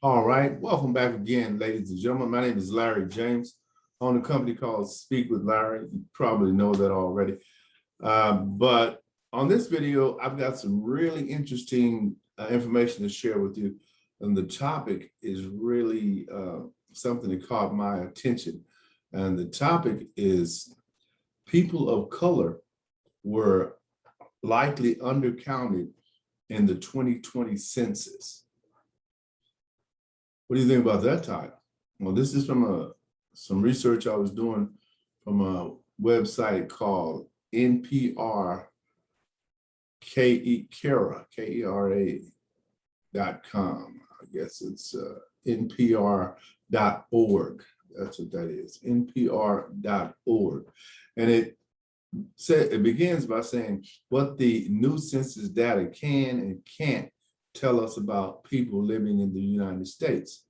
All right, welcome back again, ladies and gentlemen. My name is Larry James. I own a company called Speak with Larry. You probably know that already. But on this video, I've got some really interesting information to share with you. And the topic is really something that caught my attention. And the topic is people of color were likely undercounted in the 2020 census. What do you think about that title? Well, this is from some research I was doing from a website called NPR Kera.com. I guess it's NPR.org. That's what that is, NPR.org. And it begins by saying what the new census data can and can't tell us about people living in the United States.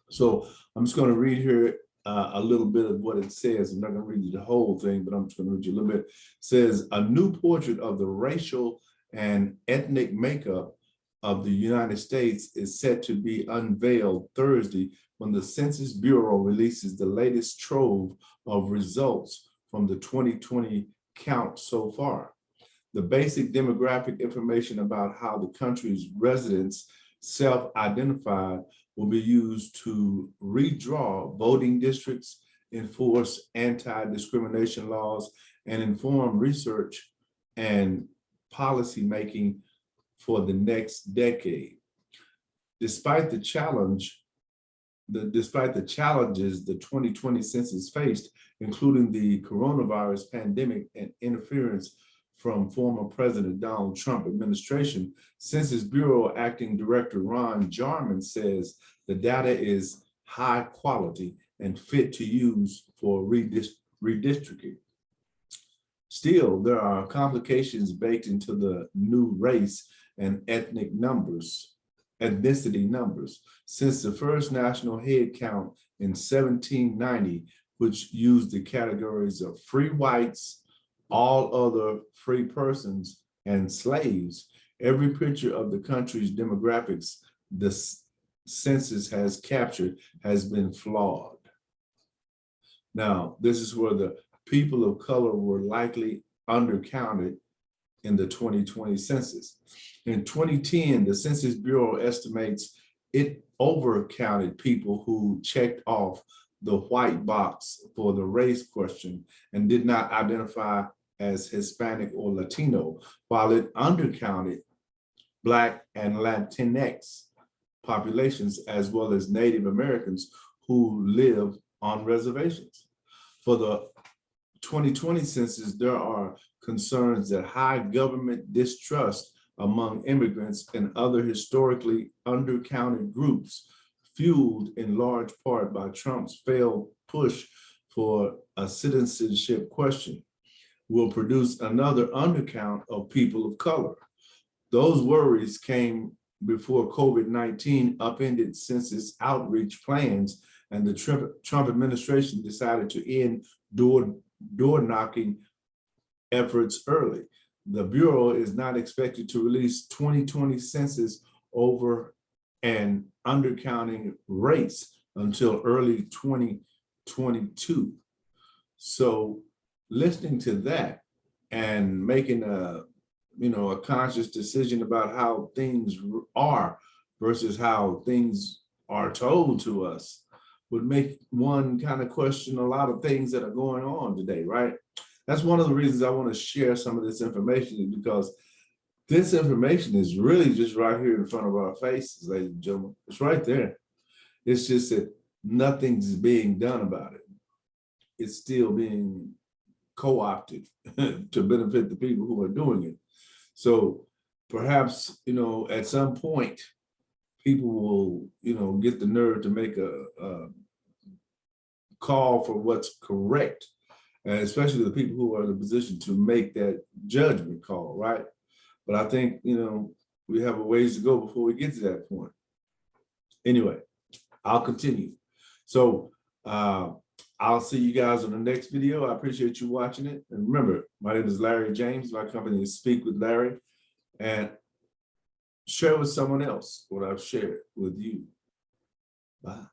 So I'm just going to read here a little bit of what it says. I'm not going to read you the whole thing, but I'm just going to read you a little bit. It says a new portrait of the racial and ethnic makeup of the United States is set to be unveiled Thursday when the Census Bureau releases the latest trove of results from the 2020 count so far. The basic demographic information about how the country's residents self-identified will be used to redraw voting districts, enforce anti-discrimination laws, and inform research and policy making for the next decade. Despite the challenges the 2020 census faced, including the coronavirus pandemic and interference from former President Donald Trump administration, Census Bureau Acting Director Ron Jarman says the data is high quality and fit to use for redistricting. Still, there are complications baked into the new race and ethnicity numbers. Since the first national head count in 1790, which used the categories of free whites, all other free persons, and slaves, every picture of the country's demographics the census has captured has been flawed. Now, this is where the people of color were likely undercounted in the 2020 census. In 2010, the Census Bureau estimates it overcounted people who checked off the white box for the race question and did not identify as Hispanic or Latino, while it undercounted Black and Latinx populations, as well as Native Americans who live on reservations. For the 2020 census, there are concerns that high government distrust among immigrants and other historically undercounted groups, fueled in large part by Trump's failed push for a citizenship question, will produce another undercount of people of color. Those worries came before COVID-19 upended census outreach plans and the Trump administration decided to end door knocking efforts early. The Bureau is not expected to release 2020 census over an undercounting race until early 2022. So listening to that and making a conscious decision about how things are versus how things are told to us would make one kind of question a lot of things that are going on today, right? That's one of the reasons I want to share some of this information, because this information is really just right here in front of our faces, ladies and gentlemen. It's right there. It's just that nothing's being done about it. It's still being co-opted to benefit the people who are doing it. So perhaps, at some point, people will, get the nerve to make a call for what's correct, and especially the people who are in a position to make that judgment call, right? But I think, we have a ways to go before we get to that point. Anyway, I'll continue. So I'll see you guys on the next video. I appreciate you watching it. And remember, my name is Larry James. My company is Speak with Larry. And share with someone else what I've shared with you. Bye.